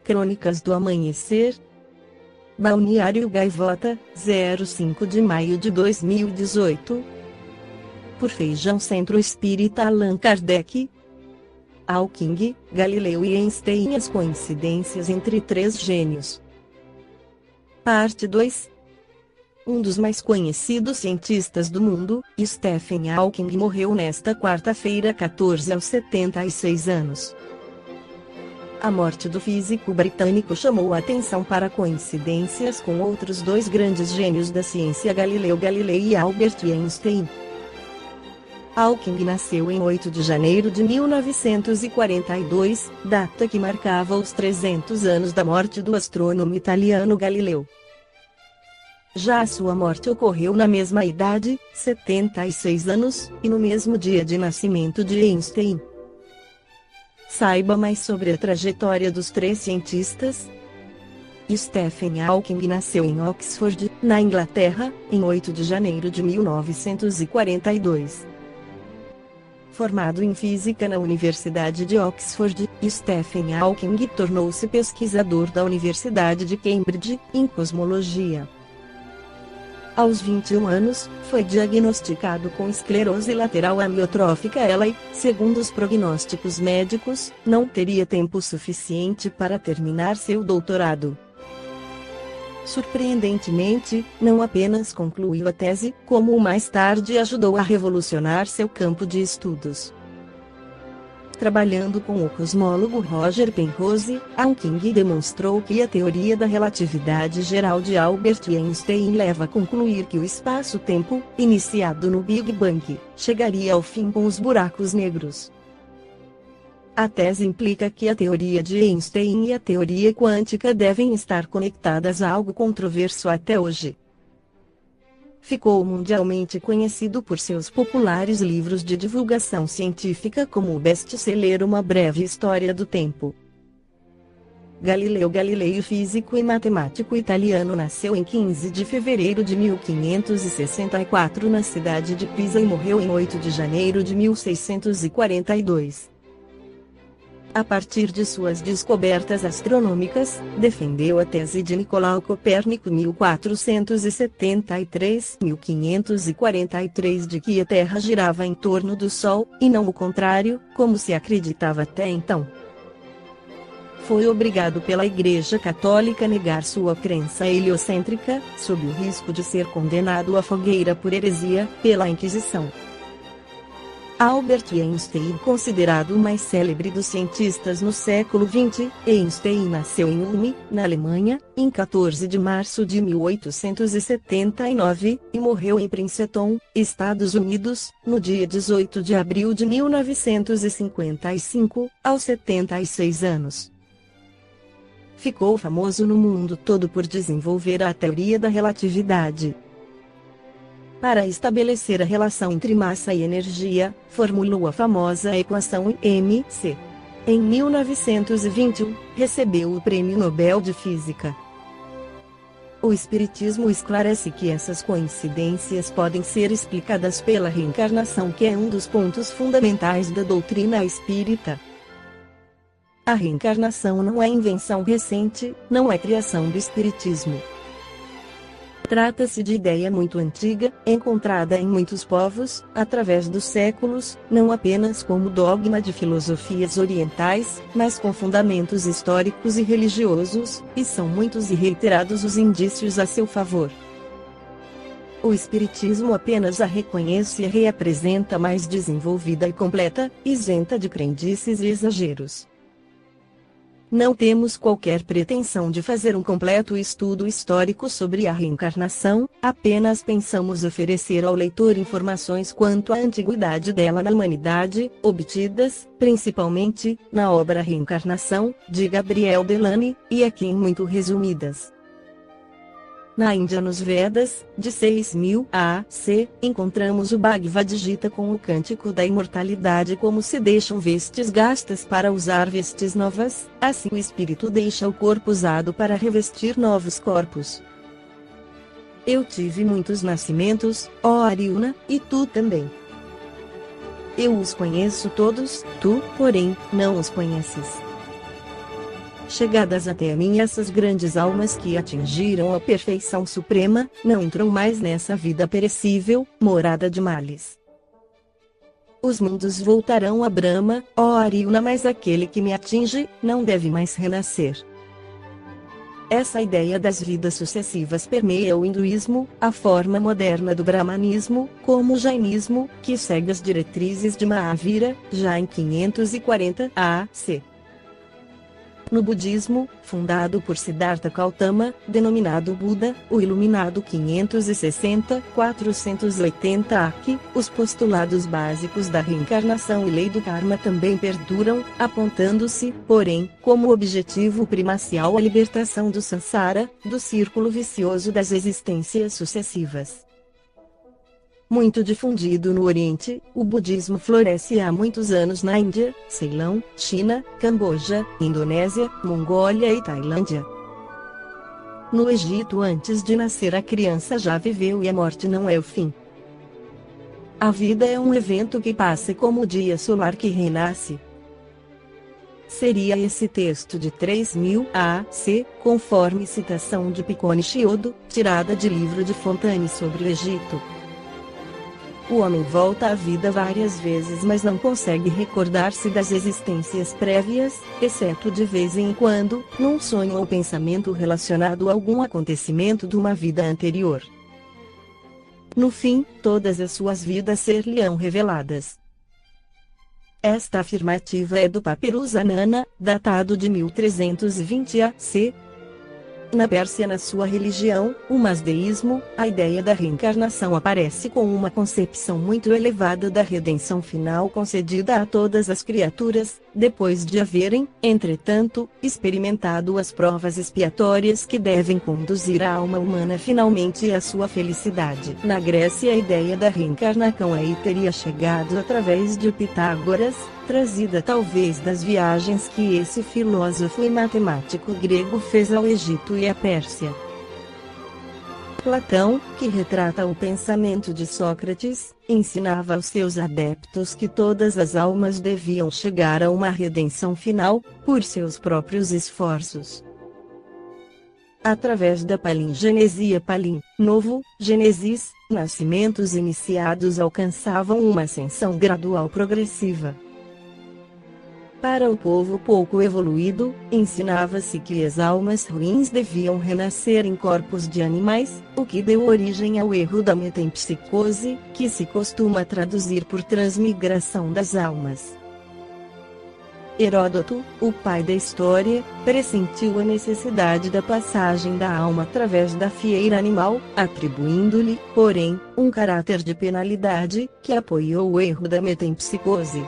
Crônicas do Amanhecer. Balneário Gaivota, 05 de maio de 2018. Por Feijão Centro Espírita Allan Kardec. Hawking, Galileu e Einstein, as coincidências entre três gênios. Parte 2. Um dos mais conhecidos cientistas do mundo, Stephen Hawking, morreu nesta quarta-feira 14 aos 76 anos. A morte do físico britânico chamou a atenção para coincidências com outros dois grandes gênios da ciência, Galileu Galilei e Albert Einstein. Hawking nasceu em 8 de janeiro de 1942, data que marcava os 300 anos da morte do astrônomo italiano Galileu. Já a sua morte ocorreu na mesma idade, 76 anos, e no mesmo dia de nascimento de Einstein. Saiba mais sobre a trajetória dos três cientistas. Stephen Hawking nasceu em Oxford, na Inglaterra, em 8 de janeiro de 1942. Formado em física na Universidade de Oxford, Stephen Hawking tornou-se pesquisador da Universidade de Cambridge, em cosmologia. Aos 21 anos, foi diagnosticado com esclerose lateral amiotrófica. Ela, segundo os prognósticos médicos, não teria tempo suficiente para terminar seu doutorado. Surpreendentemente, não apenas concluiu a tese, como mais tarde ajudou a revolucionar seu campo de estudos. Trabalhando com o cosmólogo Roger Penrose, Hawking demonstrou que a teoria da relatividade geral de Albert Einstein leva a concluir que o espaço-tempo, iniciado no Big Bang, chegaria ao fim com os buracos negros. A tese implica que a teoria de Einstein e a teoria quântica devem estar conectadas a algo controverso até hoje. Ficou mundialmente conhecido por seus populares livros de divulgação científica, como o best-seller Uma Breve História do Tempo. Galileu Galilei, físico e matemático italiano, nasceu em 15 de fevereiro de 1564 na cidade de Pisa e morreu em 8 de janeiro de 1642. A partir de suas descobertas astronômicas, defendeu a tese de Nicolau Copérnico 1473-1543 de que a Terra girava em torno do Sol, e não o contrário, como se acreditava até então. Foi obrigado pela Igreja Católica a negar sua crença heliocêntrica, sob o risco de ser condenado à fogueira por heresia, pela Inquisição. Albert Einstein, considerado o mais célebre dos cientistas no século XX, Einstein nasceu em Ulm, na Alemanha, em 14 de março de 1879, e morreu em Princeton, Estados Unidos, no dia 18 de abril de 1955, aos 76 anos. Ficou famoso no mundo todo por desenvolver a teoria da relatividade. Para estabelecer a relação entre massa e energia, formulou a famosa equação mc. Em 1921, recebeu o Prêmio Nobel de Física. O Espiritismo esclarece que essas coincidências podem ser explicadas pela reencarnação, que é um dos pontos fundamentais da doutrina espírita. A reencarnação não é invenção recente, não é criação do Espiritismo. Trata-se de ideia muito antiga, encontrada em muitos povos, através dos séculos, não apenas como dogma de filosofias orientais, mas com fundamentos históricos e religiosos, e são muitos e reiterados os indícios a seu favor. O Espiritismo apenas a reconhece e a reapresenta mais desenvolvida e completa, isenta de crendices e exageros. Não temos qualquer pretensão de fazer um completo estudo histórico sobre a reencarnação, apenas pensamos oferecer ao leitor informações quanto à antiguidade dela na humanidade, obtidas, principalmente, na obra Reencarnação, de Gabriel Delany, e aqui em muito resumidas. Na Índia, nos Vedas, de 6000 a.C., encontramos o Bhagavad Gita com o cântico da imortalidade: como se deixam vestes gastas para usar vestes novas, assim o espírito deixa o corpo usado para revestir novos corpos. Eu tive muitos nascimentos, ó Arjuna, e tu também. Eu os conheço todos, tu, porém, não os conheces. chegadas até mim essas grandes almas que atingiram a perfeição suprema, não entram mais nessa vida perecível, morada de males. Os mundos voltarão a Brahma, ó Arjuna, mas aquele que me atinge, não deve mais renascer. Essa ideia das vidas sucessivas permeia o hinduísmo, a forma moderna do brahmanismo, como o jainismo, que segue as diretrizes de Mahavira, já em 540 a.C. No budismo, fundado por Siddhartha Gautama, denominado Buda, o Iluminado 560-480 AC, os postulados básicos da reencarnação e lei do karma também perduram, apontando-se, porém, como objetivo primacial a libertação do samsara, do círculo vicioso das existências sucessivas. Muito difundido no Oriente, o budismo floresce há muitos anos na Índia, Ceilão, China, Camboja, Indonésia, Mongólia e Tailândia. No Egito, antes de nascer a criança já viveu e a morte não é o fim. A vida é um evento que passa como o dia solar que renasce. Seria esse texto de 3000 a.C., conforme citação de Piccone Chiodo, tirada de livro de Fontane sobre o Egito. O homem volta à vida várias vezes, mas não consegue recordar-se das existências prévias, exceto de vez em quando, num sonho ou pensamento relacionado a algum acontecimento de uma vida anterior. No fim, todas as suas vidas ser-lhe-ão reveladas. Esta afirmativa é do Papyrus Anana, datado de 1320 a.C. Na Pérsia, na sua religião, o masdeísmo, a ideia da reencarnação aparece com uma concepção muito elevada da redenção final concedida a todas as criaturas, depois de haverem, entretanto, experimentado as provas expiatórias que devem conduzir a alma humana finalmente à sua felicidade. Na Grécia, a ideia da reencarnação aí teria chegado através de Pitágoras, trazida talvez das viagens que esse filósofo e matemático grego fez ao Egito e à Pérsia. Platão, que retrata o pensamento de Sócrates, ensinava aos seus adeptos que todas as almas deviam chegar a uma redenção final, por seus próprios esforços. Através da palingenesia Palin, Novo, Gênesis, nascimentos iniciados alcançavam uma ascensão gradual progressiva. Para o povo pouco evoluído, ensinava-se que as almas ruins deviam renascer em corpos de animais, o que deu origem ao erro da metempsicose, que se costuma traduzir por transmigração das almas. Heródoto, o pai da história, pressentiu a necessidade da passagem da alma através da fieira animal, atribuindo-lhe, porém, um caráter de penalidade, que apoiou o erro da metempsicose.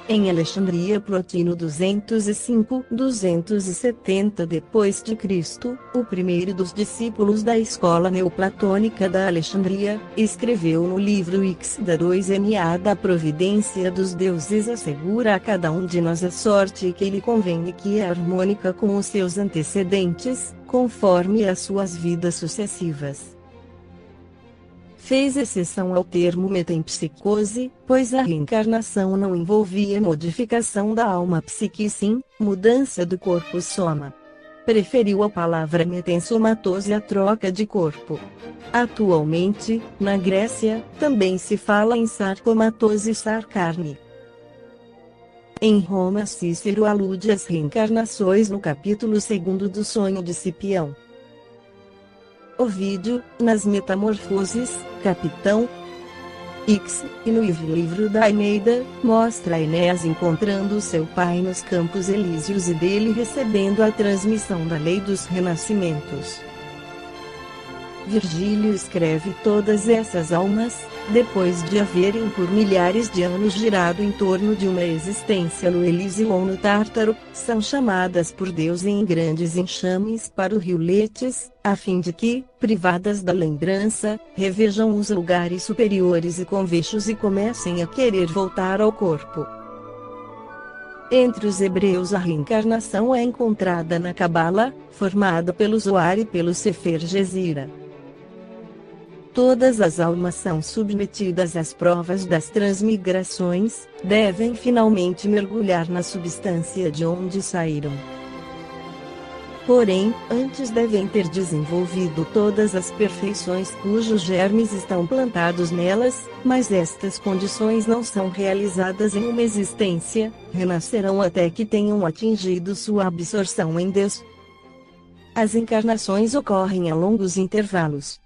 Em Alexandria, Plotino 205-270 d.C., o primeiro dos discípulos da escola neoplatônica da Alexandria, escreveu no livro Ix da 2na da providência dos deuses assegura a cada um de nós a sorte que lhe convém e que é harmônica com os seus antecedentes, conforme as suas vidas sucessivas. Fez exceção ao termo metempsicose, pois a reencarnação não envolvia modificação da alma psique e sim, mudança do corpo soma. Preferiu a palavra metensomatose à troca de corpo. Atualmente, na Grécia, também se fala em sarcomatose e sarcarne. Em Roma, Cícero alude às reencarnações no capítulo 2º do Sonho de Cipião. Ovídio, nas Metamorfoses, Capitão X, e no livro da Eneida, mostra Enéas encontrando seu pai nos Campos Elíseos e dele recebendo a transmissão da lei dos renascimentos. Virgílio escreve todas essas almas, depois de haverem por milhares de anos girado em torno de uma existência no Elísio ou no Tártaro, são chamadas por Deus em grandes enxames para o rio Letes, a fim de que, privadas da lembrança, revejam os lugares superiores e convexos e comecem a querer voltar ao corpo. Entre os hebreus a reencarnação é encontrada na Cabala, formada pelo Zoar e pelo Sefer Jezira. todas as almas são submetidas às provas das transmigrações, devem finalmente mergulhar na substância de onde saíram. Porém, antes devem ter desenvolvido todas as perfeições cujos germes estão plantados nelas, mas estas condições não são realizadas em uma existência, renascerão até que tenham atingido sua absorção em Deus. As encarnações ocorrem a longos intervalos.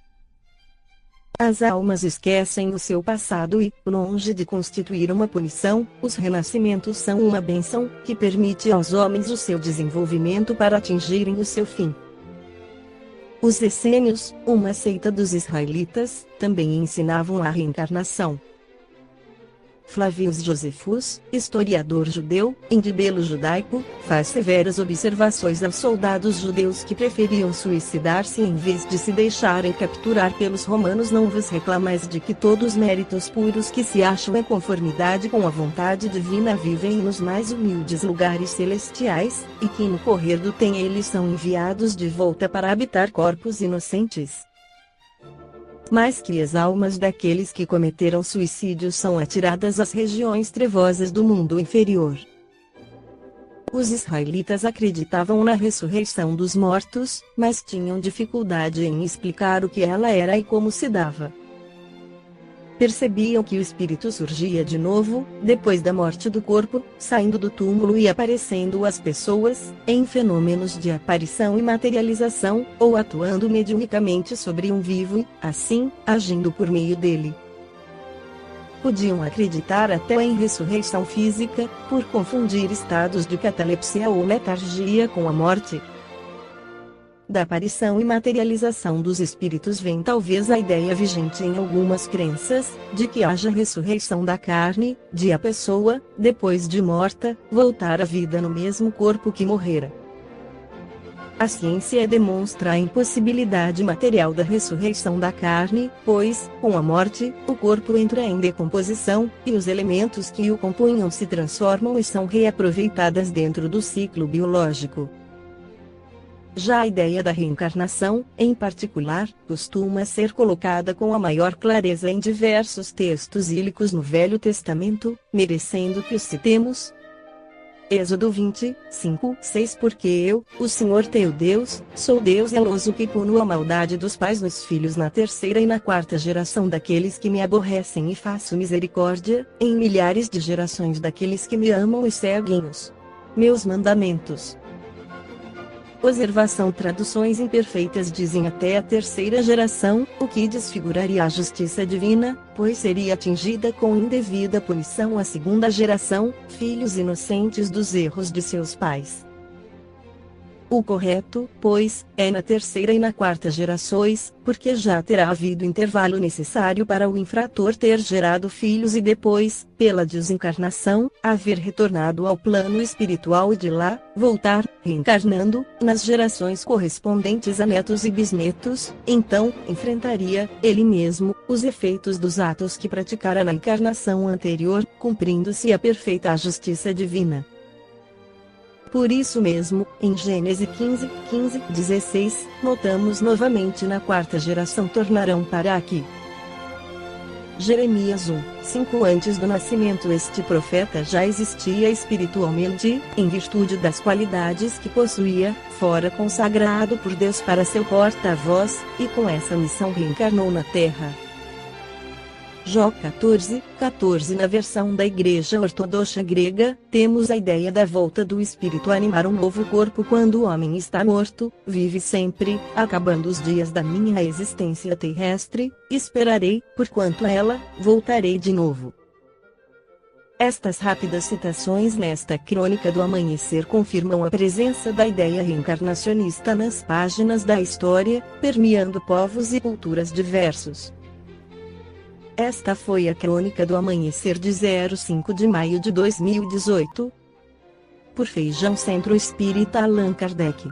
As almas esquecem o seu passado e, longe de constituir uma punição, os renascimentos são uma bênção, que permite aos homens o seu desenvolvimento para atingirem o seu fim. Os essênios, uma seita dos israelitas, também ensinavam a reencarnação. Flavius Josephus, historiador judeu, em Libelo Judaico, faz severas observações aos soldados judeus que preferiam suicidar-se em vez de se deixarem capturar pelos romanos. Não vos reclamais de que todos os méritos puros que se acham em conformidade com a vontade divina vivem nos mais humildes lugares celestiais, e que no correr do tempo eles são enviados de volta para habitar corpos inocentes. Mas que as almas daqueles que cometeram suicídio são atiradas às regiões trevosas do mundo inferior. Os israelitas acreditavam na ressurreição dos mortos, mas tinham dificuldade em explicar o que ela era e como se dava. Percebiam que o espírito surgia de novo, depois da morte do corpo, saindo do túmulo e aparecendo às pessoas, em fenômenos de aparição e materialização, ou atuando mediunicamente sobre um vivo e, assim, agindo por meio dele. Podiam acreditar até em ressurreição física, por confundir estados de catalepsia ou letargia com a morte. Da aparição e materialização dos espíritos vem talvez a ideia vigente em algumas crenças, de que haja ressurreição da carne, de a pessoa, depois de morta, voltar à vida no mesmo corpo que morrera. A ciência demonstra a impossibilidade material da ressurreição da carne, pois, com a morte, o corpo entra em decomposição, e os elementos que o compunham se transformam e são reaproveitadas dentro do ciclo biológico. Já a ideia da reencarnação, em particular, costuma ser colocada com a maior clareza em diversos textos bíblicos no Velho Testamento, merecendo que os citemos. Êxodo 25:6 Porque eu, o Senhor teu Deus, sou Deus zeloso que puno a maldade dos pais nos filhos na terceira e na quarta geração daqueles que me aborrecem e faço misericórdia, em milhares de gerações daqueles que me amam e seguem os meus mandamentos. Observação: traduções imperfeitas dizem até a terceira geração, o que desfiguraria a justiça divina, pois seria atingida com indevida punição a segunda geração, filhos inocentes dos erros de seus pais. O correto, pois, é na terceira e na quarta gerações, porque já terá havido intervalo necessário para o infrator ter gerado filhos e depois, pela desencarnação, haver retornado ao plano espiritual e de lá, voltar, reencarnando, nas gerações correspondentes a netos e bisnetos, então, enfrentaria, ele mesmo, os efeitos dos atos que praticara na encarnação anterior, cumprindo-se a perfeita justiça divina. Por isso mesmo, em Gênesis 15:16, notamos novamente na quarta geração tornarão para aqui. Jeremias 1:5 Antes do nascimento este profeta já existia espiritualmente, em virtude das qualidades que possuía, fora consagrado por Deus para seu porta-voz, e com essa missão reencarnou na terra. Jó 14:14 Na versão da Igreja Ortodoxa Grega, temos a ideia da volta do espírito a animar um novo corpo quando o homem está morto, vive sempre, acabando os dias da minha existência terrestre, esperarei, porquanto a ela, voltarei de novo. Estas rápidas citações nesta crônica do amanhecer confirmam a presença da ideia reencarnacionista nas páginas da história, permeando povos e culturas diversos. Esta foi a crônica do amanhecer de 05 de maio de 2018. Por Feijão Centro Espírita Allan Kardec.